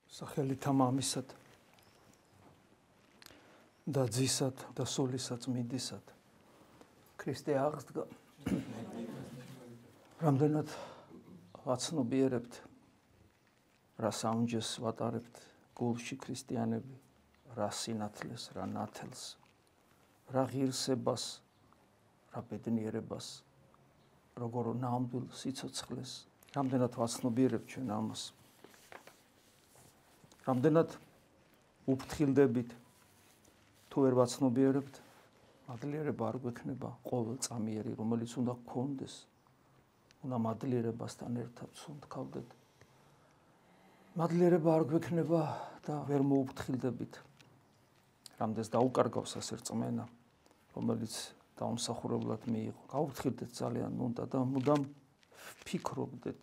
სახელითა მამისად და ძისად და სულისად წმინდისად ქრისტე აღსდგა. რამდენად ვაცნობიერებთ, რა საუნჯეს ვატარებთ გულში ქრისტიანები, რა სინათლეს, რა ნათელს, რა ღირსებას, რა ბედნიერებას, როგორ ნამდვილ სიცოცხლეს, რამდენად ვაცნობიერებთ ჩვენ ამას. რამდენად უფრთხილდებით, თუ ვერ ვაცნობიერებთ, მადლიერება არ გვექნება ყოველწამიერი, რომელიც უნდა გქონდეს, უნდა მადლიერებასთან ერთად სუნთქავდეთ. მადლიერება არ გვექნება და ვერ მოუფრთხილდებით, რამდენს დაუკარგავს ასე რწმენა, რომელიც დაუმსახურებლად მიიღო. გაუფრთხილდეთ ძალიან უნდა და მუდამ ვფიქრობდეთ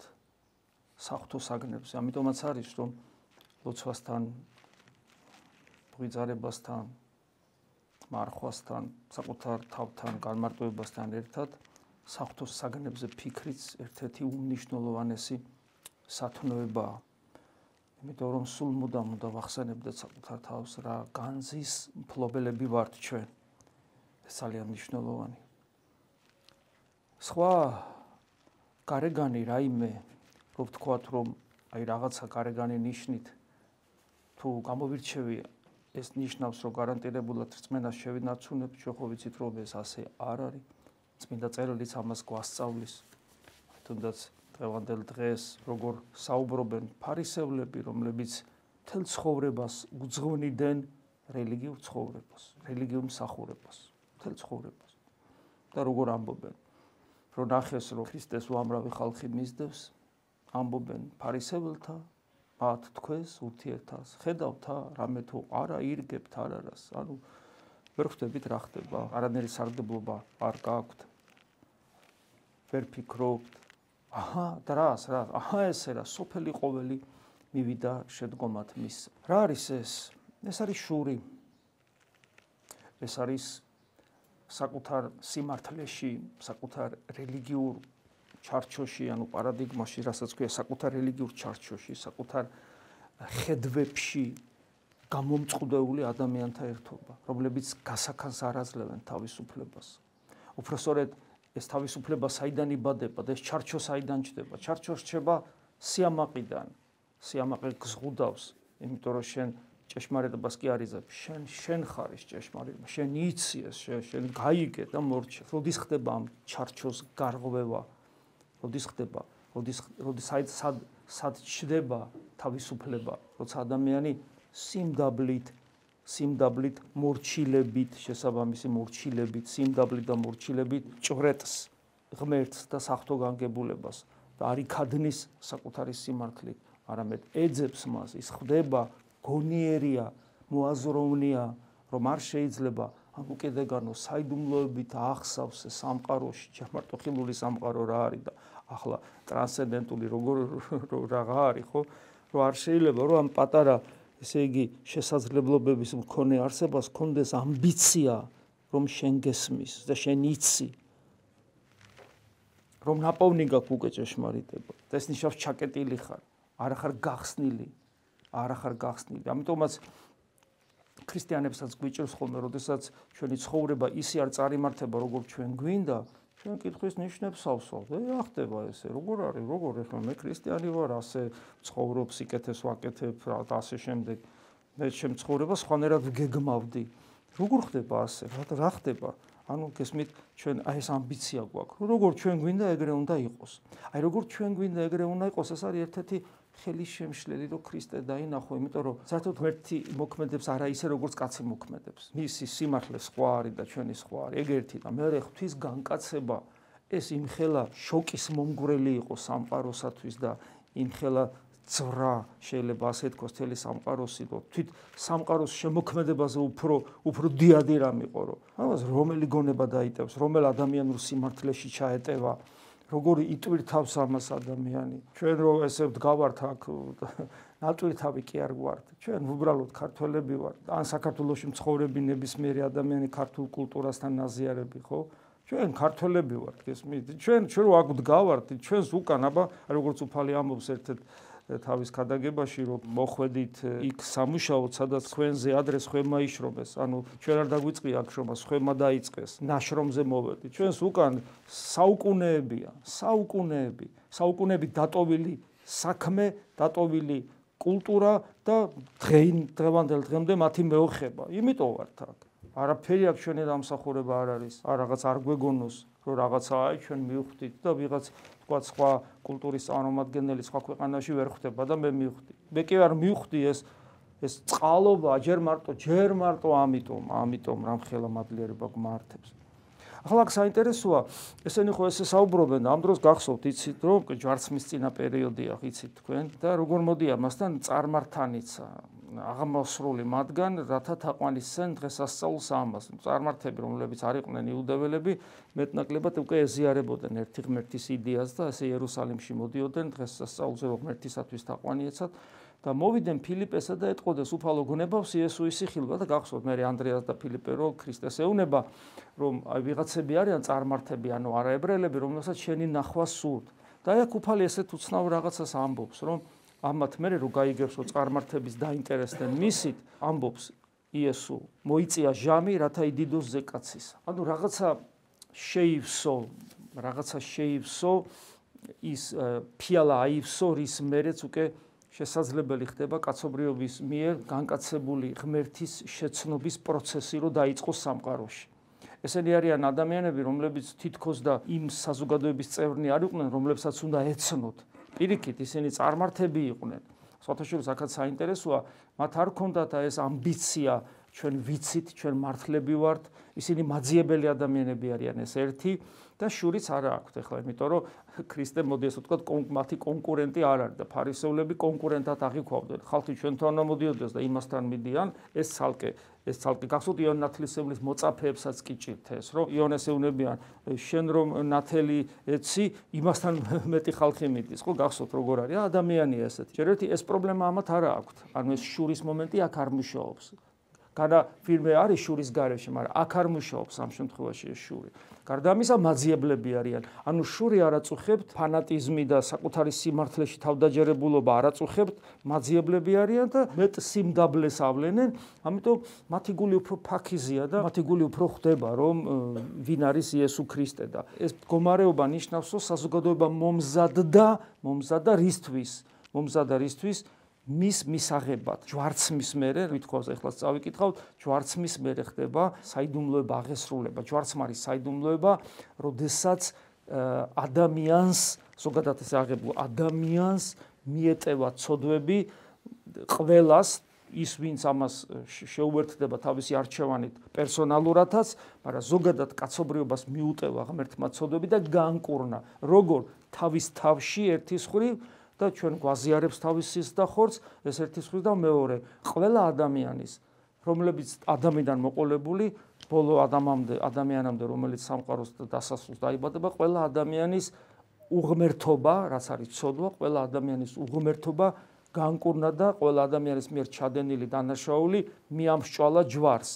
საღვთო საგნებზე. ამიტომაც არის, რომ ლოცვასთან, ღვიძარებასთან, მარხვასთან, საკუთარ თავთან განმარტოებასთან ერთად საღვთო საგნებზე ფიქრიც ერთ-ერთი უმნიშვნელოვანესი სათნოებაა. იმიტომ რომ სულ მუდამ უნდა ვახსენებდეთ საკუთარ თავს, რა განზის მფლობელები ვართ ჩვენ. ეს ძალიან მნიშვნელოვანი. სხვა გარეგანი რაიმე, რო ვთქვათ, რომ აი რაღაცა გარეგანი ნიშნით თუ გამოვირჩევი, ეს ნიშნავს, რომ გარანტირებულად რწმენას შევინარჩუნებ, ჩვენ ხო ვიცით, რომ ეს ასე არ არის. წმინდა წერილიც ამას გვასწავლის. თუნდაც დღევანდელ დღეს როგორ საუბრობენ ფარისევლები, რომლებიც მთელ ცხოვრებას უძღვნიდნენ რელიგიურ ცხოვრებას, რელიგიურ მსახურებას, მთელ ცხოვრებას. და როგორ ამბობენ, რომ ნახეს, რომ ქრისტეს უამრავი ხალხი მისდევს, ამბობენ ფარისეველთა მათ თქვენს ურთიერთას ხედავთა, რამე თუ არა ირგებთ არარას, ანუ ვერ ხვდებით რა ხდება, არანაირი სარგებლობა არ გაქვთ. ვერ ფიქრობთ, დრას, ესე რა, სოფელი ყოველი მივიდა შედგომათ მის. რა არის ეს? ეს არის შური. ეს არის საკუთარ სიმართლეში, საკუთარ რელიგიურ ჩარჩოში, ანუ პარადიგმაში, რასაც ქვია, საკუთარ რელიგიურ ჩარჩოში, საკუთარ ხედვებში გამომწყდეული ადამიანთა ერთობა, რომლებიც გასახანს არ აძლევენ თავისუფლებას. უпростоრედ ეს თავისუფლება საიდან იბადება და ეს ჩარჩო საიდან ჩდება? ჩარჩო რჩება სიამაყიდან. სიამაყე გზღუდავს, იმიტომ რომ შენ ჭეშმარიტებას კი არ იზრდებ, შენ ხარ ეს ჭეშმარიტება, შენ იცი ეს, შენ გაიგე და მორჩე. როდის ხდება ამ ჩარჩოს გარღვევა? როდის ხდება? როდის სად ჩდება თავისუფლება? როცა ადამიანი სიმდაბლით მორჩილებით, შესაბამისი მორჩილებით, სიმდაბლით და მორჩილებით ჭვრეტს, ღმერთს და საღვთო განგებულებას და არ იქადნის საკუთარი სიმართლით, არამედ ეძებს მას, ის ხდება გონიერია, მოაზროვნეა, რომ არ შეიძლება ამ უკიდეგანო საიდუმლოებით აღსავს სამყაროში, ჩამარტო ხილული სამყარო რა არის და ახლა ტრანსცენდენტული რაღა არის, ხო? რომ არ შეიძლება რომ ამ პატარა, ესე იგი, შესაძლებლობების მქონე არსებას კონდეს ამბიცია, რომ შენ გესმის და შენ იცი, რომ ნაპოვნი გაქვს უკვე ჭეშმარიტება და ეს ნიშნავს ჩაკეტილი ხარ, არ ხარ გახსნილი, არ ხარ გახსნილი. ამიტომაც ქრისტიანებსაც გვიჭირს ხოლმე, როდესაც ჩვენი ცხოვრება ისე არ წარიმართება, როგორ ჩვენ გვინდა, ჩვენ კითხვის ნიშნებს ავსვავთ. რა ხდება ესე? როგორ არის? როგორ ეხლა მე ქრისტიანი ვარ, ასე ცხოვრობ, სიკეთეს ვაკეთებ, ასე შემდეგ. მე ჩემ ცხოვრებას სხვანაირად ვგეგმავდი. როგორ ხდება ასე? რა ხდება? ანუ გესმით, ჩვენ აი ეს ამბიცია გვაქვს. როგორ ჩვენ გვინდა ეგრე უნდა იყოს. აი როგორ ჩვენ გვინდა ეგრე უნდა იყოს, ეს არის ერთ-ერთი ხელის შემშლელი, რომ ქრისტე დაინახო, იმიტომ რომ საერთოდ ღმერთი მოქმედებს არა ისე, როგორც კაცი მოქმედებს. მისი სიმართლე სხვა არის და ჩვენი სხვა არის. ეგ ერთი და მეორე ღვთის განკაცება, ეს იმხელა შოკის მომგვრელი იყო სამყაროსათვის და იმხელა ძვრა, შეიძლება ასე თქოს, მთელი სამყაროსი, რომ თვით სამყაროს შემოქმედებაზე უფრო დიადი რამ იყო, რომ ამას რომელი გონება დაიტევს, რომელ ადამიანურ სიმართლეში ჩაეტევა, როგორ იტვირთავს ამას ადამიანი. ჩვენ რო ესე ვდგავართ აქ, ნატვირთავი კი არ გვართ. ჩვენ უბრალოდ ქართველები ვართ. ან საქართველოში მცხოვრები ნებისმიერი ადამიანი ქართულ კულტურასთან აზიარები, ხო? ჩვენ ქართველები ვართ, გესმით? ჩვენ რო აქ ვდგავართ, ჩვენს უკან, აბა, როგორც უფალი ამბობს ერთ-ერთ თავის ქადაგებაში, რომ მოხვედით იქ სამუშაოდ, სადაც თქვენზე ადრე სხვებმა იშრომეს, ანუ ჩვენ არ დაგვიწყია აქ შრომა, სხვებმა დაიწყეს, ნაშრომზე მოვედით. ჩვენს უკან საუკუნეებია, საუკუნეები დატოვილი საქმე, დატოვილი კულტურა და დღევანდელ დღემდე მათი მეოხება. იმიტომ ვართ აქ. არაფერი აქ ჩვენი დამსახურება არ არის. რაღაც არ გვეგონოს, რომ რაღაცა ჩვენ მივხვდით და ვიღაც თქვა სხვა კულტურის წარმომადგენელი სხვა ქვეყანაში ვერ ხვდება და მე მივხვდი. მე კი არ მივხვდი ეს წყალობა ჯერ მარტო ამიტომ რამხელა მადლიერება გმართებს. ახლა აქ საინტერესოა, ესენი ხო ესე საუბრობენ, ამ დროს გახსოვთ, იცით, რომ ჯვარცმის წინა პერიოდია, იცით თქვენ და როგორ მოდია მასთან წარმართანიცა აღმასრული მათგან, რათა თაყვანისცენ დღესასწაულს ამას. წარმართები, რომლებიც არ იყვნენ იუდეველები, მეტნაკლებად უკვე ეზიარებოდნენ ერთი ღმერთის იდეას და ესე იერუსალიმში მოდიოდნენ დღესასწაულზე ღმერთისათვის თაყვანი ეცათ და მოვიდნენ ფილიპესა და ეტყოდეს უფალო გონებავს იესოის სიხილვა და გახსოვთ მე ანდრეას და ფილიპე რო ქრისტეს ეუნება, რომ ვიღაცები არიან წარმართები, ანუ არაებრაელები, რომელსაც შენი ნახვა სურთ. და აი აქ უფალი ესეთ უცნაურ რაღაცას ამბობს, რომ ამათ მერე რო გაიგებს, რომ წარმართების დაინტერესდნენ მისით, ამბობს იესო, მოიწია ჟამი, რათა იდიდოს ზეკაცისა. ანუ რაღაცა შეივსო ის ფიალა აივსო, რის მერეც უკვე შესაძლებელი ხდება კაცობრიობის მიერ განკაცებული ღმერთის შეცნობის პროცესი, რო დაიწყოს სამყაროში. ესენი არიან ადამიანები, რომლებიც თითქოს და იმ საზოგადოების წევრნი არ იყვნენ, რომლებსაც უნდა ეცნოთ. პირიქით, ისინი წარმართები იყვნენ. სხვათაშორის აქაც საინტერესოა, მათ არ ჰქონდათ ეს ამბიცია, ჩვენ ვიცით, ჩვენ მართლები ვართ, ისინი მაძიებელი ადამიანები არიან, ეს ერთი და შურიც არ აქვთ ახლა, იმიტომ რომ ქრისტე მოდი ასე ვთქვათ, მათი კონკურენტი არ არის და ფარისევლები კონკურენტად აღიქვავდნენ. ხალხი ჩვენთან უნდა მოდიოდეს და იმასთან მიდიან, ეს ცალკე გახსოვთ იოანე ნათლისმცემლის მოწაფეებსაც კი ჭირთ ეს, რომ იოანეს ეუნებიან, შენ რომ ნათელი ეცი, იმასთან მეტი ხალხი მიდის, ხო გახსოვთ როგორ არის? ადამიანია ესეთი. ჯერერთი ეს პრობლემა ამათ არ აქვთ. ანუ ეს შურის მომენტი აქ არ მუშაობს. განა ფირმე არის შურის გარეშე, მაგრამ აქ არ მუშაობს ამ შემთხვევაში ეს შური. გარდა ამისა მაძიებლები არიან. ანუ შური არ აწუხებთ ფანატიზმი და საკუთარი სიმართლეში თავდაჯერებულობა არ აწუხებთ, მაძიებლები არიან და მეტ სიმდაბლეს ავლენენ, ამიტომ მათი გული უფრო ფაქიზია და მათი გული უფრო ხვდება, რომ ვინ არის იესო ქრისტე და ეს მდგომარეობა ნიშნავს, რომ საზოგადოება მომზადდა რისთვის? მის მისაღებად ჯვარცმის მერე, ვითხოვს ეხლა წავიკითხავთ, ჯვარცმის მერე ხდება საიდუმლოება აღესრულება, ჯვარცმარის საიდუმლოება, როდესაც ადამიანს, ზოგადად ეს აღებულ ადამიანს მიეტევა ცოდვები ყველას, ის ვინც ამას შეუერთდება თავისი არჩევანით პერსონალურადაც, მაგრამ ზოგადად კაცობრიობას მიუტევა ღმერთმა ცოდვები და განკურნა, როგორ თავის თავში ერთის ხრივ და ჩვენ გვაზიარებს თავის სისხლს და ხორცს, ეს ერთის ხრივ და მეორე, ყველა ადამიანის, რომლებიც ადამიანიდან მოყოლებული, ბოლო ადამიანამდე, რომელიც სამყაროს დასასრულს დაიბადება, ყველა ადამიანის უღმერთობა, რაც არის ცოდვა, ყველა ადამიანის უღმერთობა განკურნა და ყველა ადამიანის მიერ ჩადენილი დანაშაული მიამსჭვალა ჯვარს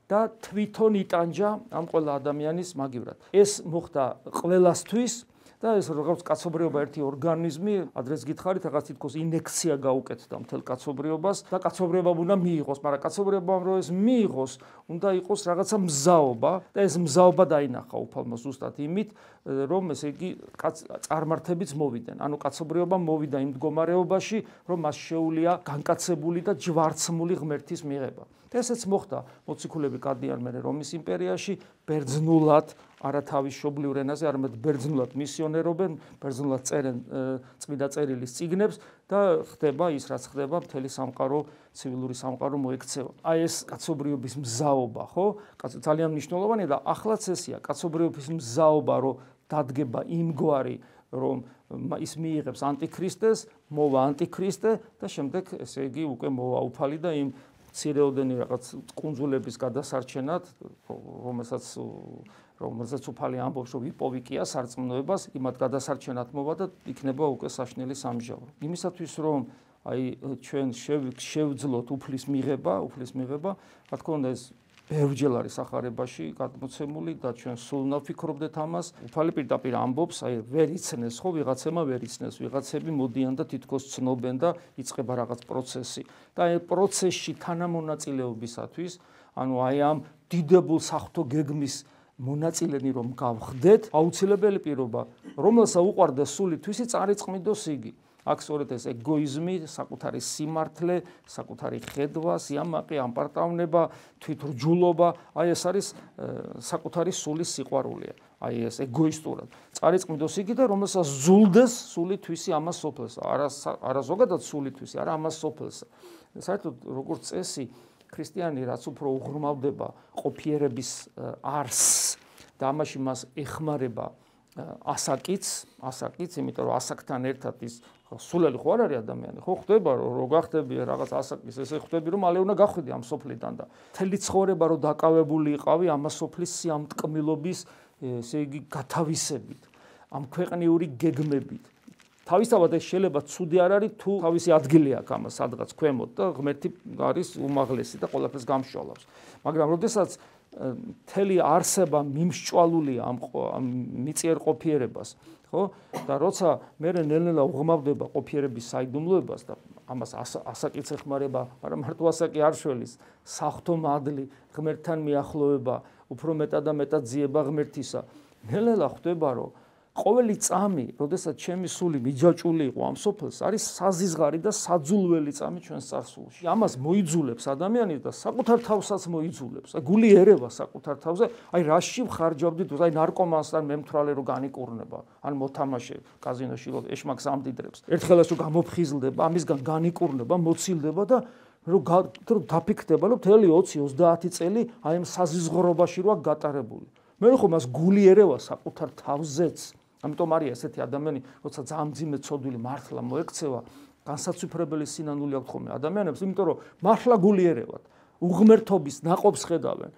და თვითონ იტანჯა ამ ყველა ადამიანის მაგივრად. ეს მოხდა ყველასთვის და ეს როგორც კაცობრიობა ერთი ორგანიზმი, ადრეს გითხარით, რაღაც თითქოს ინექცია გაუკეთდა მთელ კაცობრიობას და კაცობრიობამ უნდა მიიღოს, მაგრამ კაცობრიობამ რომ ეს მიიღოს, უნდა იყოს რაღაცა მზაობა და ეს მზაობა დაინახა უფალმა ზუსტად იმით, რომ ესე იგი წარმართებიც მოვიდნენ. ანუ კაცობრიობა მოვიდა იმ მდგომარეობაში, რომ მას შეუძლია განკაცებული და ჯვარცმული ღმერთის მიღება. და ესეც მოხდა, მოციქულები გადიან მერე რომის იმპერიაში, ბერძნულად, არა თავის მშობლიურ ენაზე, არამედ ბერძნულად მისიონერობენ, ბერძნულად წერენ წმინდა წერილის წიგნებს და ხდება ის, რაც ხდება, მთელი სამყარო, ცივილური სამყარო მოექცევა. აი ეს კაცობრიობის მზაობა, ხო? ძალიან მნიშვნელოვანია და ახლაც ესია, კაცობრიობის მზაობა, რომ დადგება იმგვარი, რომ ის მიიღებს ანტიქრისტეს, მოვა ანტიქრისტე და შემდეგ ესე იგი უკვე მოვა უფალი და იმ ცირეოდენი რაღაც კუნძულების გადასარჩენად, რომელსაც უფალი ამბობს, რომ ვიპოვიკია სარწმუნოებას, იმათ გადასარჩენად მოვა და იქნება უკვე საშნელი სამჟავრო. იმისათვის, რომ აი ჩვენ შევძლოთ უფლის მიღება, რა თქმა უნდა ეს ბევრჯერ არის სახარებაში გადმოცემული და ჩვენ სულ ნავფიქრობდეთ ამას. უფალი პირდაპირ ამბობს, აი ვერ იცნეს ხო ვიღაცემა ვერ იცნეს, ვიღაცები მოდიან და თითქოს ცნობენ და იწყება რაღაც პროცესი. და აი პროცესში თანამონაწილეობისათვის, ანუ აი ამ დიდებულ საღვთო გეგმის მონაწილენი რომ გავხდეთ, აუცილებელი პირობა, რომელსაც უყვარდეს სული თვისი წარიწყმიდოს იგი. აქ სწორედ ეს ეგოიზმი, საკუთარი სიმართლე, საკუთარი ხედვა, სიამაყე, ამპარტავნება, თვითრჯულობა, აი ეს არის საკუთარი სულის სიყვარულია. აი ეს ეგოისტურად. წარიწყმიდოს იგი და რომელსაც ზულდეს სული თვისი ამას სოფელსა, არა ზოგადად სული თვისი, არა ამას სოფელსა. საერთოდ როგორც წესი ქრისტიანი რაც უფრო უღრმავდება ყოფიერების არსს და ამაში მას ეხმარება ასაკიც, იმიტომ რომ ასაკთან ერთად ის სულელი ხო არ არის ადამიანი, ხო ხდება რომ გახდები რაღაც ასაკის, ესე ხდები რომ მალე უნდა გახვიდე ამ სოფლიდან და მთელი ცხოვრება რომ დაკავებული იყავი ამას სოფლის სიამტკბილობის, ესე იგი გათავისებით, ამ ქვეყნიური გეგმებით. თავისთავად ეს შეიძლება ცუდი არ არის თუ თავისი ადგილი აქვს ამას სადღაც ქვემოთ და ღმერთი არის უმაღლესი და ყველაფერს გამსჭვალავს. მაგრამ როდესაც მთელი არსება მიმსჭვალულია ამ მიწიერ ყოფიერებას, ხო? და როცა მე ნელ-ნელა უღმავდება ყოფიერების საიდუმლოებას და ამას ასაკიც ეხმარება, არა მარტო ასაკი არ შველის, საღვთო მადლი, ღმერთთან მიახლოება, უფრო მეტად და მეტად ძიება ღმერთისა. ნელ-ნელა ხვდება რომ ყოველი წამი, როდესაც ჩემი სული მიჯაჭული იყო ამ სოფელს, არის საზიზღარი და საძულველი წამი ჩვენს წარსულში. ამას მოიძულებს ადამიანი და საკუთარ თავსაც მოიძულებს. გული ერევა საკუთარ თავზე, აი რაში ვხარჯავდით, აი ნარკომანსთან მემთვრალე რო განიკურნება, ან მოთამაშე კაზინოში რო ეშმაკს ამდიდრებს. ერთხელაც რო გამოფხიზლდება, ამისგან განიკურნება, მოცილდება და რო დაფიქრდება, რომ მთელი 20-30 წელი აი ამ საზიზღრობაში როა გატარებული. მე ხო მას გული ერევა საკუთარ თავზეც. ამიტომ არის ესეთი ადამიანი, როცა ძალიან მძიმე ცოდვილი მართლა მოექცევა, განსაცვიფრებელი სინანული აქვს ხოლმე ადამიანებს, იმიტომ რომ მართლა გული ერევათ, უღმერთობის ნაყოფს ხედავენ.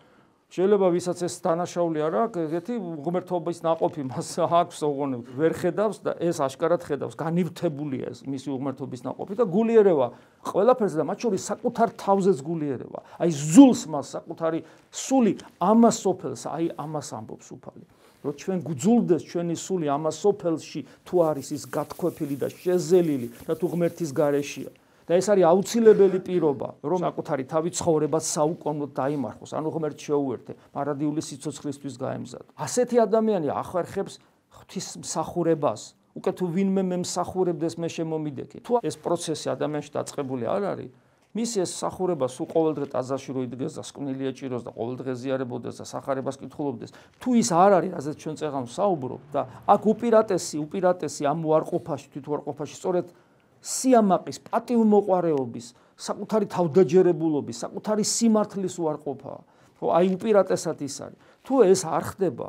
შეიძლება ვისაც ეს დანაშაული არ აქვს, ეგეთი უღმერთობის ნაყოფი მას აქვს, ოღონდ ვერ ხედავს და ეს აშკარად ხედავს, განივთებულია ეს მისი უღმერთობის ნაყოფი და გული ერევა ყველაფერს და მათ შორის საკუთარ თავზეც გული ერევა. აი ზულს მას საკუთარი სული ამას სოფელს, აი ამას ამბობს უფალი. რომ ჩვენ გძულდეს ჩვენი სული ამას სოფელში თუ არის ის გათქვეფილი და შეზელილი და თუ ღმერთის გარეშეა. და ეს არის აუცილებელი პირობა, რომ საკუთარი თავი ცხოვრებას საუკუნოდ დაიმარხოს, ანუ ღმერთს შეუერთე, მარადიული სიცოცხლისთვის გაემზადო. ასეთი ადამიანი ახერხებს ღვთისმსახურებას. უკვე თუ ვინმე მემსახურებდეს მე შემომიდექი. თუ ეს პროცესი ადამიანში დაწყებული არ არის, მისი ეს მსახურება სულ ყოველდღე ტაძარში რო იდგეს და სკვნილი ეჭიროს და ყოველდღე ზიარებოდეს და სახარებას კითხულობდეს, თუ ის არ არის, რაზეც ჩვენ წეღან ვსაუბრობ და აქ უპირატესი ამ უარყოფაში, თვითუარყოფაში სწორედ სიამაყის, პატივმოყვარეობის, საკუთარი თავდაჯერებულობის, საკუთარი სიმართლის უარყოფაა. ხო, აი უპირატესად ის არის. თუ ეს არ ხდება,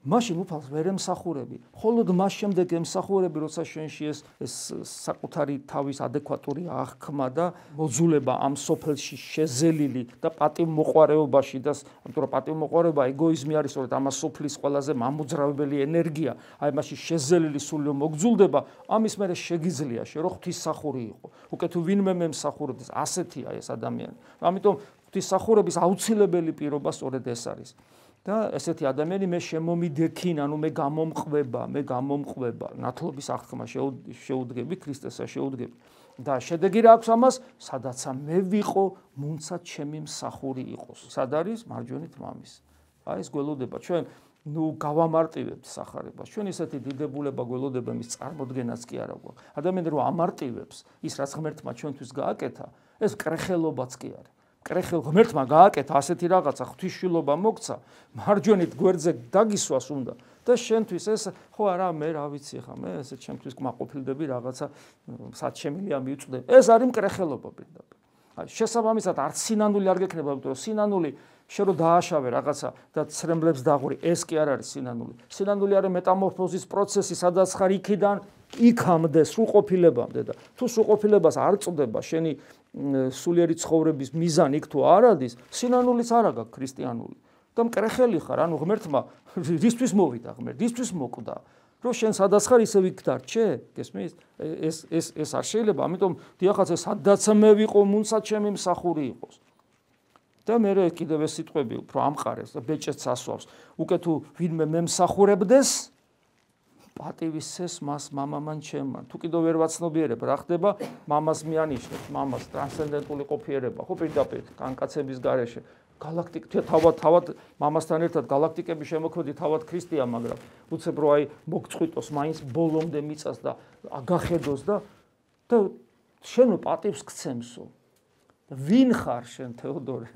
მაშინ უფალს ვერ ემსახურები. მხოლოდ მას შემდეგ ემსახურები, როცა შენში ეს საკუთარი თავის ადეკვატური აღქმა და მოძულება ამ სოფელში შეზელილი და პატივმოყვარეობაში და ამიტომ პატივმოყვარეობა ეგოიზმი არის, სწორედ ამას სოფლის ყველაზე მამოძრავებელი ენერგია. აი მასში შეზელილი სული მოგძულდება, ამის მერე შეგიძლია რომ ღვთისმსახური იყო. უკვე თუ ვინმე მემსახურებს, ასეთია ეს ადამიანი. ამიტომ ღვთისმსახურების აუცილებელი პირობა სწორედ ეს არის. და ესეთი ადამიანი მე შემომიდექინ, ანუ მე გამომყვება, ნათლობის აღქმა შეუდგები, ქრისტესა შეუდგები. და შედეგი რა აქვს ამას? სადაცა მე ვიყო, მუნცა ჩემი მსახური იყოს. სად არის? მარჯვენით მამის. აი ეს გველოდება ჩვენ გავამარტივებთ სახარებას. ჩვენ ისეთი დიდებულება გველოდება მის წარმოდგენაც კი არა გვაქვს. ადამიანი რომ ამარტივებს ის რაც ღმერთმა ჩვენთვის გააკეთა, ეს კრეხელობაც კი არის. კრეხელ ღმერთმა გააკეთა ასეთი რაღაცა, ღვთისმშილობა მოგცა, მარჯვენით გვერდზე დაგისვას უნდა და შენთვის ეს ხო არა მე რა ვიცი ხა მე ესე ჩემთვის კმაყოფილდები რაღაცა საჩემილია მიუწვდები. ეს არის მკრეხელობა პირდაპირ. აი შესაბამისად არც სინანული არ გექნება, იმიტომ რომ სინანული შენ რო დააშავე რაღაცა და ცრემლებს დაღური, ეს კი არ არის სინანული. სინანული არის მეტამორფოზის პროცესი, სადაც ხარ იქიდან იქამდე სრულყოფილებამდე და თუ სრულყოფილებას არ წვდება შენი სულიერი ცხოვრების მიზანი იქ თუ არ არის, სინანულიც არ აქვს ქრისტიანული. და მკრეხელი ხარ, ანუ ღმერთმა რისთვის მოვიდა ღმერთი, რისთვის მოკვდა, რომ შენ სადაც ხარ ისე იქ დარჩე, გესმის? ეს არ შეიძლება, ამიტომ დიახაც ეს სადაც მე ვიყო, მუნცა ჩემი მსახური იყოს. და მე კიდევ ეს სიტყვები უფრო ამყარებს და ბეჭედს ასვავს. უკვე თუ ვინმე მემსახურებდეს, პატივისცეს მას მამამან ჩემმან. თუ კიდევ ვერ ვაცნობიერებ, რა ხდება? მამას მიანიშნებს, მამას ტრანსცენდენტული ყოფიერება, ხო პირდაპირ განკაცების გარეშე. გალაქტიკა თავად მამასთან ერთად გალაქტიკები შემოქმედი თავად ქრისტეა, მაგრამ უცებ რო აი მოგწყვიტოს, მაინც ბოლომდე მიწას და აგახედოს და შენ პატივს გცემსო. ვინ ხარ შენ თეოდორე?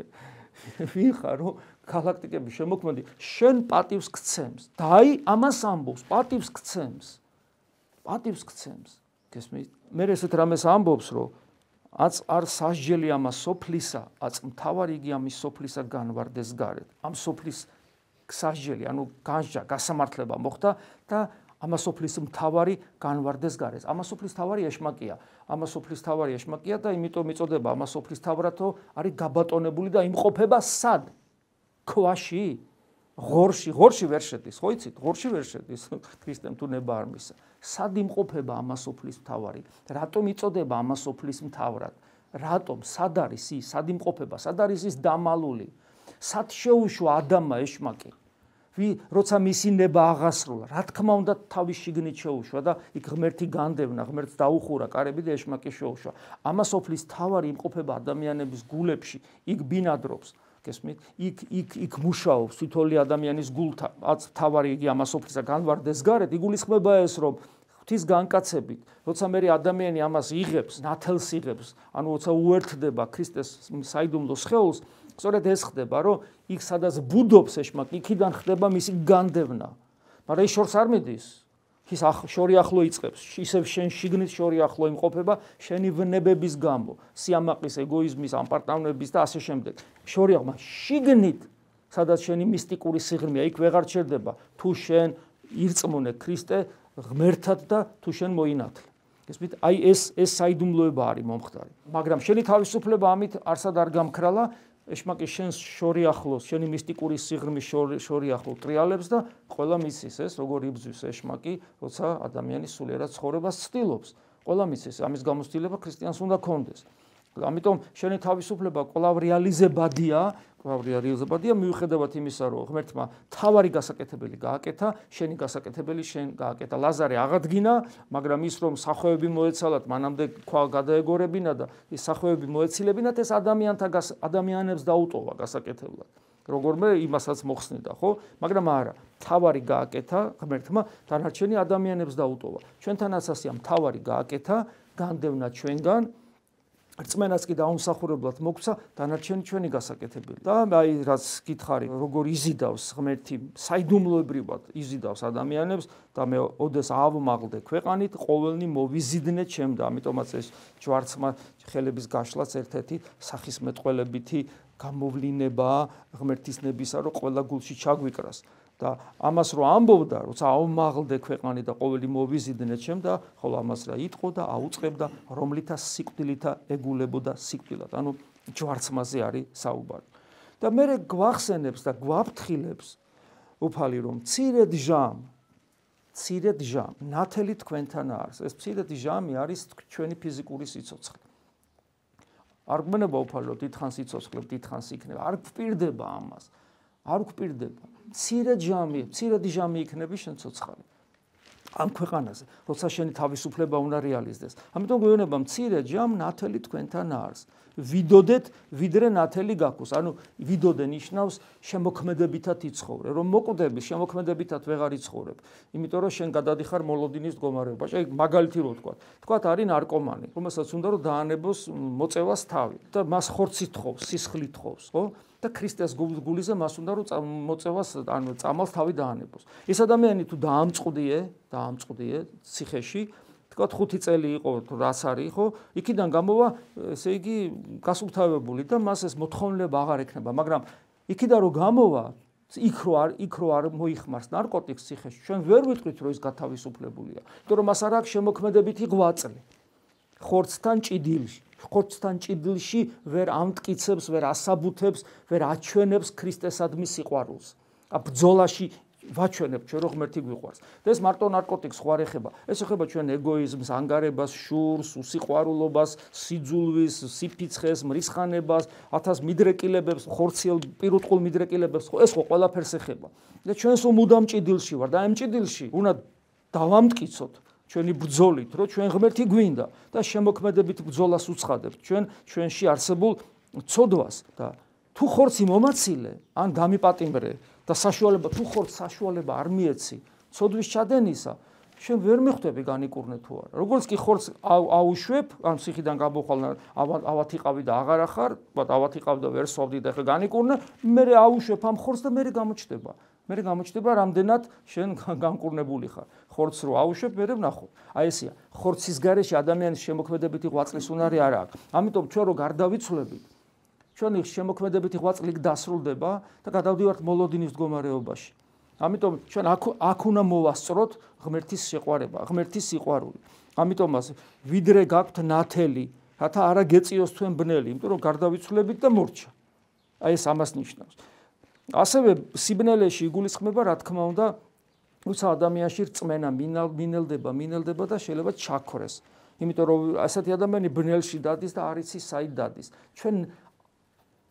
ვინ ხარ რომ გალაქტიკები შემოქმედი შენ პატივს გცემს? და აი ამას ამბობს, პატივს გცემს. პატივს გცემს. გესმით? მე ესეთ რამეს ამბობს, რომ არ სასჯელი ამას სოფლისა, აც მთავარი იგი ამის სოფლისა განვარდეს გარეთ. ამ სოფლის სასჯელი, ანუ განსჯა, გასამართლება მოხდა და ამას სოფლის მთავარი განვარდეს გარეთ. ამას სოფლის მთავარი ეშმაკია. ამას სოფლის მთავარი ეშმაკია და იმიტომ იწოდება ამას სოფლის მთავრად, რომ არის გაბატონებული და იმყოფება სად? ქვაში? ღორში ვერ შედის, ხო იცით? ღორში ვერ შედის. ქრისტემ თუ ნება არ მისცა. სად იმყოფება ამას სოფლის მთავარი? რატომ იწოდება ამას სოფლის მთავრად? რატომ? სად არის ის? სად იმყოფება? სად არის ის დამალული? სად შეუშვა ადამა ეშმაკი? როცა მისი ნება აღასრულა, რა თქმა უნდა თავის შიგნით შეუშვა და იქ ღმერთი განდევნა, ღმერთს დაუხურა კარები და ეშმაკი შეუშვა. ამას სოფლის მთავარი იმყოფება ადამიანების გულებში, იქ ბინადრობს. გესმით? იქ მუშაობს თითოეული ადამიანის გულთან. მთავარი იგი ამას სოფლისა განვარდეს გარეთ, იგულისხმება ეს, რომ ღვთის განკაცებით, როცა მე ადამიანი ამას იღებს, ნათელს იღებს, ანუ როცა უერთდება ქრისტეს საიდუმლო სხეულს, სწორედ ეს ხდება, რომ იქ სადაც ბუდობს ეშმაკი, იქიდან ხდება მისი განდევნა. მაგრამ ის შორს არ მიდის. ის შორი ახლო იწყებს, ისევ შენ შიგნით შორი ახლო იმყოფება შენი ვნებების გამო, სიამაყის, ეგოიზმის, ამპარტავნების და ასე შემდეგ. შორი აღმა შიგნით, სადაც შენი მისტიკური სიღრმეა, იქ ვეღარ ჩერდება, თუ შენ ირწმუნე ქრისტე ღმერთად და თუ შენ მოინათლე. გესმით? აი ეს საიდუმლოება არის მომხდარი. მაგრამ შენი თავისუფლება ამით არსად არ გამქრალა, ეშმაკი შენს შორი ახლოს, შენი მისტიკური სიღრმის შორი ახლო ტრიალებს და ყველა მისის ეს, როგორ იბძვის ეშმაკი, როცა ადამიანი სულიერად ცხოვრებას ცდილობს. ყველა მისის, ამის გამოცდილება ქრისტიანს უნდა კონდეს. ამიტომ შენი თავისუფლება კვლავ რეალიზებადია, მიუხედავად იმისა, რომ ღმერთმა თავარი გასაკეთებელი გააკეთა, შენი გასაკეთებელი შენ გააკეთა. ლაზარე აღადგინა, მაგრამ ის რომ სახვევები მოეცალათ, მანამდე ქვა გადაეგორებინა და ის სახვევები მოეცილებინათ, ეს ადამიანებს დაუტოვა გასაკეთებლად. როგორმე იმასაც მოხსნიდა, ხო? მაგრამ არა, თავარი გააკეთა ღმერთმა, დანარჩენი ადამიანებს დაუტოვა. ჩვენთანაც ასეა, თავარი გააკეთა, განდევნა ჩვენგან, რწმენას კი დაუმსახურებლად მოგცა დანარჩენი ჩვენი გასაკეთებელი. და აი რაც გითხარი, როგორ იზიდავს ღმერთი საიდუმლოებრივად იზიდავს ადამიანებს და მე ოდეს ავმაღლდე ქვეყანით, ყოველნი მოვიზიდნე ჩემ და ამიტომაც ეს ჯვარცმა ხელების გაშლაც ერთ-ერთი სახისმეტყველებითი გამოვლინებაა ღმერთის ნებისა, რომ ყველა გულში ჩაგვიკრას. და ამას რო ამბობდა, როცა ავმაღლდე ქვეყანი და ყოველი მოვიზიდნე ჩემ და ხოლო ამას რა იტყო და აუწყებდა, რომლითა სიკვდილითა ეგულებოდა სიკვდილად. ანუ ჯვარცმაზე არის საუბარი. და მე გვახსენებს და გვაფრთხილებს უფალი, რომ მცირედ ჟამ ნათელი თქვენთან არის. ეს მცირედ ჟამი არის ჩვენი ფიზიკური სიცოცხლე. არ გვმენება უფალი, რომ დიდხანს იცოცხლებ, დიდხანს იქნება. არ გვპირდება ამას. არ გვპირდება. მცირედ ჟამი იქნები შენ ცოცხალი. ამ ქვეყანაზე, როცა შენი თავისუფლება უნდა რეალიზდეს. ამიტომ გვეუბნება მცირედ ჟამ ნათელი თქვენთან არის. ვიდოდეთ, ვიდრე ნათელი გაქვს. ანუ ვიდოდე ნიშნავს შემოქმედებითად იცხოვრე. რომ მოკვდები, შემოქმედებითად ვეღარ იცხოვრებ. იმიტომ რომ შენ გადადიხარ მოლოდინის მდგომარეობაში. აი მაგალითი რო თქვათ არის ნარკომანი, რომელსაც უნდა რომ დაანებოს მოწევას თავი და მას ხორცით თხოვს, სისხლით თხოვს, ხო? და ქრისტეს გულიზე მას უნდა რომ მოწევას, ანუ წამალს თავი დაანებოს. ეს ადამიანი თუ დაამწყდიე ციხეში, თქვათ 5 წელი იყო, რას არის, ხო? იქიდან გამოვა, ესე იგი, გასუფთავებული და მას ეს მოთხოვნილება აღარ ექნება, მაგრამ იქიდან რომ გამოვა, იქ რო არ მოიხმარს ნარკოტიკს ციხეში, ჩვენ ვერ ვიტყვით, რომ ის გათავისუფლებულია. იმიტომ რომ მას არ აქვს შემოქმედებითი ღვაწლი. ხორცთან ჭიდილში ვერ ამტკიცებს, ვერ ასაბუთებს, ვერ აჩვენებს ქრისტესადმი სიყვარულს. ბრძოლაში ვაჩვენებთ ჩვენ რომ ღმერთი გვიყვარს. და ეს მარტო ნარკოტიკს ხوار ეხება. ეს ეხება ჩვენ ეგოიზმს, ანგარებას, შურს, usიყვარულობას, სიძულვის, სიფიცხეს, მრისხანებას, 1000 მიდრეკილებებს, ხორციელ პირუტყულ მიდრეკილებებს, ეს ხო ყველაფერს ეხება. და ჩვენს მუდამ ჭიდილში ვარ და ამ ჭიდილში უნდა დავამტკიცოთ ჩვენი ბრძოლით, რომ ჩვენ ღმერთი გვინდა და შემოქმედებით ბრძოლას უცხადებთ ჩვენში არსებულ ცოდვას და თუ ხორცი მომაცილე ან დამიპატიმრე და საშუალება თუ ხორცს საშუალება არ მიეცი ცოდვის ჩადენისა, შენ ვერ მიხვდები განიკურნე თუ არა. როგორც კი ხორცს აუშვებ, ან ციხიდან გამოვხვალ ავათიყავი და აღარ ახარ, ავათიყავ და ვერ სვავდი და ახლა განიკურნე, მე აუშვებ ამ ხორცს და მე გამოჩნდება რამდენად შენ განკურნებული ხარ. ხორცს რო აუშვებ, მე ვნახო. აი ესია, ხორცის გარეშე ადამიანის შემოქმედებითი ღვაწლის უნარი არ აქვს. ამიტომ ჩვენ რო გარდავიცვლებით ჩვენი შემოქმედებითი ღვაწლი დასრულდება და გადავდივართ მოლოდინის მდგომარეობაში. ამიტომ ჩვენ აქ უნდა მოვასწროთ ღმერთის შეყვარება, ღმერთის სიყვარული. ამიტომაც ვიდრე გაქვთ ნათელი, რათა არა გეწიოს თქვენ ბნელი, იმიტომ რომ გარდავიცვლებით და მორჩა. აი ეს ამას ნიშნავს. ასევე სიბნელეში იგულისხმება, რა თქმა უნდა, უცა ადამიანში რწმენა მინელდება და შეიძლება ჩაქრეს. იმიტომ რომ ასეთი ადამიანი ბნელში დადის და არ იცის საით დადის. ჩვენ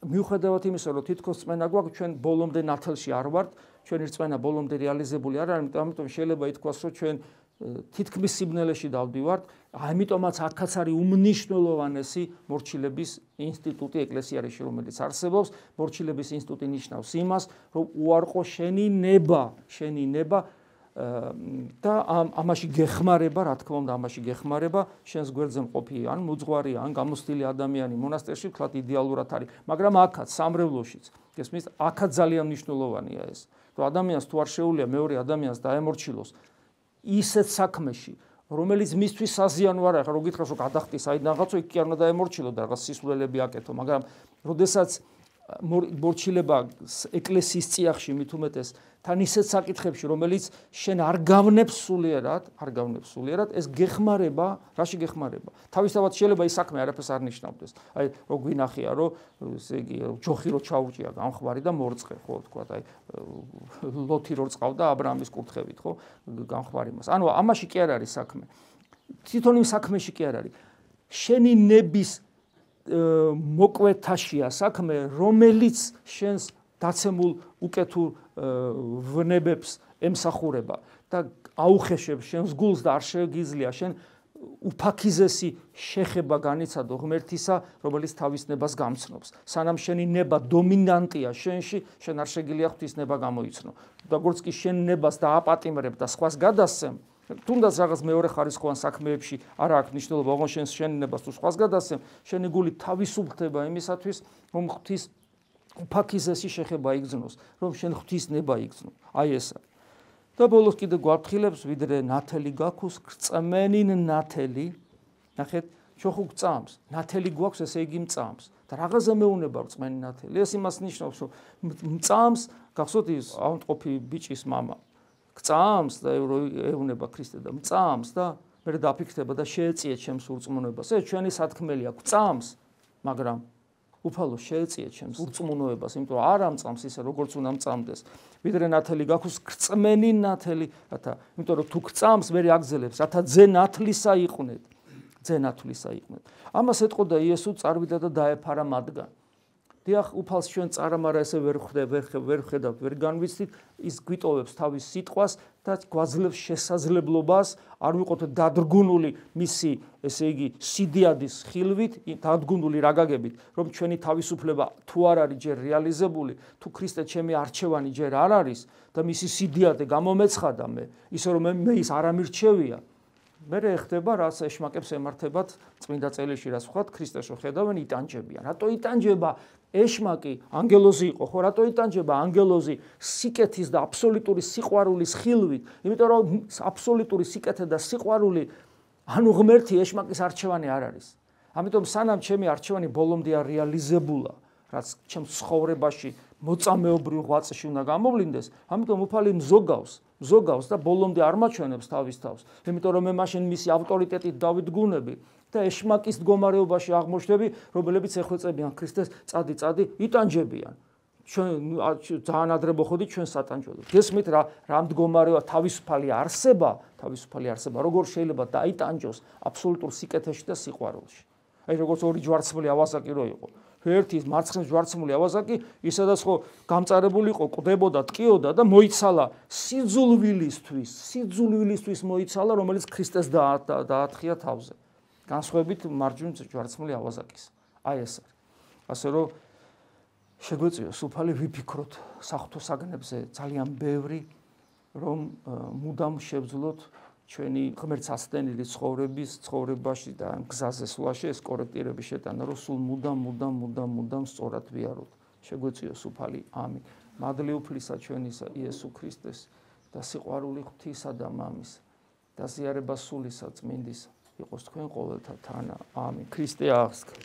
მიუხედავად იმისა, რომ თითქოს რწმენა გვაქვს, ჩვენ ბოლომდე ნათელში არ ვართ, ჩვენი რწმენა ბოლომდე რეალიზებული არ არის, ამიტომ შეიძლება ითქვას, რომ ჩვენ თითქმის სიბნელეში დავდივართ, ამიტომაც აქაც არის უმნიშვნელოვანესი მორჩილების ინსტიტუტი ეკლესიაში, რომელიც არსებობს. მორჩილების ინსტიტუტი ნიშნავს იმას, რომ უარყო შენი ნება და ამაში გეხმარება, რა თქმა უნდა, ამაში გეხმარება შენს გვერდზე მყოფი ან მოძღვარი, ან გამოცდილი ადამიანი მონასტერში ვთქვათ იდეალურად არის, მაგრამ აქაც სამრევლოშიც, გესმის, აქაც ძალიან მნიშვნელოვანია ეს, რომ ადამიანს თუ არ შეუძლია მეორე ადამიანს დაემორჩილოს ისეთ საქმეში, რომელიც მისთვის საზიანო არ არის, რო გითხრას რომ გადახტი საიდან რაღაცო იქ კი არ უნდა დაემორჩილო და რაღაც სისულელები აკეთო, მაგრამ როდესაც მორჩილება ეკლესიის წიაღში მით უმეტეს თან ისეთ საკითხებში, რომელიც შენ არ გავნებს სულიერად, ეს გეხმარება, რაში გეხმარება? თავისთავად შეიძლება ის საქმე არაფერს არ ნიშნავდეს. აი, რო გვინახია, რომ ესე იგი, ჯოხი რო ჩაუჭია გამხვარი და მორწყე, ხო, თქვა, აი, ლოთი რო წავდა აბრაამის კურთხევით, ხო, გამხვარი მას. ანუ ამაში კი არ არის საქმე. თვითონ იმ საქმეში კი არ არის. შენი ნების მოკვეთაშია საქმე, რომელიც შენს დაცემულ უკეთურ ვნებებს ემსახურება და აუხეშებს შენს გულს და არ შეგიძლია შენ უფაქიზესი შეხება განიცადო ღმერთისა, რომელიც თავის ნებას გამცნობს. სანამ შენი ნება დომინანტია შენში, შენ არ შეგიძლია ღვთის ნება გამოიცნო. და როგორც კი შენ ნებას დააპატიმრებ და სხვას გადასცემ, თუნდაც რაღაც მეორე ხარისხოვან საქმეებში არ აქვს მნიშვნელობა, ოღონდ შენ ნებას თუ სხვას გადასცემ, შენი გული თავისუფლდება იმისათვის, რომ ღვთის უფაქიზესი შეხება იგრძნოს, რომ შენ ღვთის ნება იგრძნო. აი ესა. და ბოლოს კიდე გვაფრთხილებს, ვიდრე ნათელი გაქვს, გწმენინ ნათელი, ნახეთ, ჩვენ ხო გწამს, ნათელი გვაქვს, ესე იგი მწამს. და რაღაცა მეუნება რწმენი ნათელი. ეს იმას ნიშნავს, რომ მწამს, გახსოვთ ის ავადმყოფი ბიჭის მამა. გწამს და ეუნება ქრისტე და მწამს და მე დაფიქრდება და შეეწიეთ ჩემს ურწმუნოებას. ეს ჩვენი სათქმელია, გწამს, მაგრამ უფალო შეეწიეთ ჩემს ურწმუნოებას, იმიტომ რომ არ ამწამს ისე როგორც უნდა მწამდეს. ვიდრე ნათელი გაქვს, გწმენი ნათელი, რათა, იმიტომ რომ თუ გწამს, ვერ აგზელებს, რათა ძე ნათლისა იყვნენ. ამას ეტყოდა იესო, წარვიდა და დაეფარა მათგან. დიახ, უფალს ჩვენ წარამარა ესე ვერ ხედავთ, ვერ განვიცდით, ის გვიტოვებს თავის სიტყვას და გვაძლევს შესაძლებლობას, არ ვიყოთ დადგუნული მისი, ესე იგი, სიდიადის ხილვით, დადგუნული რაგაგებით, რომ ჩვენი თავისუფლება თუ არ არის ჯერ რეალიზებული, თუ ქრისტე ჩემი არჩევანი ჯერ არ არის და მისი სიდიადე გამომეცხადა მე, ისე რომ მე ის არ ამირჩევია. მე ეხდება, რაც ეშმაკებს ემართებათ წმინდა წელში, რაც ვთქვათ, ქრისტეშო ხედავენ, იტანჯებიან. რატო იტანჯება ეშმაკი? ანგელოზი იყო, ხო? რატო იტანჯება ანგელოზი სიკეთის და აბსოლუტური სიყვარულის ხილვით? იმიტომ რომ აბსოლუტური სიკეთე და სიყვარული, ანუ ღმერთი ეშმაკის არჩევანი არ არის. ამიტომ სანამ ჩემი არჩევანი ბოლომდე არ რეალიზებულა, რაც ჩემს ცხოვრებაში მოწამეობრივ ღვაწლში უნდა გამოვლინდეს, ამიტომ უფალი მზოგავს და ბოლომდე არ მაჩვენებს თავის თავს. იმიტომ რომ მე მაშინ მისი ავტორიტეტით დავიდგუნები და ეშმაკის მდგომარეობაში აღმოჩნდები, რომლებიც ეხვეწებიან ქრისტეს, წადი, იტანჯებიან. ჩვენ ძალიან ადრე მოხდით ჩვენ სატანჯველოდ. გესმით რა მდგომარეობა თავისუფალი არსება, როგორ შეიძლება დაიტანჯოს აბსოლუტურ სიკეთეში და სიყვარულში. აი როგორც ორი ჯვარცმული ავაზაკი რო იყო. ერთი მარცხნივ ჯვარცმული ავაზაკი, ისედაც ხო გამწარებული იყო, კვდებოდა, ტკიოდა და მოიცალა სიძულვილისთვის მოიცალა, რომელიც ქრისტეს დაათხია თავზე. განსხვავებით მარჯვნივ ჯვარცმული ავაზაკის. აი ეს არის. ასე რომ შეგვეწია სუფალი ვიფიქროთ საღვთო საგნებზე ძალიან ბევრი, რომ მუდამ შევძლოთ ჩვენი ღმერთს ასწენილი ცხოვრებაში და გზაზე სულაში ეს კორექტირების შეტანა, რომ სულ მუდამ სწორად ვიაროთ. შეგვეწია სუფალი ამინ. მადლი უფლისა ჩვენისა იესო ქრისტეს და სიყვარული ღვთისა და მამის და ზიარება სულისა წმინდის იყოს თქვენ ყოველთა თანა. ამინ. ქრისტე აღსდგა.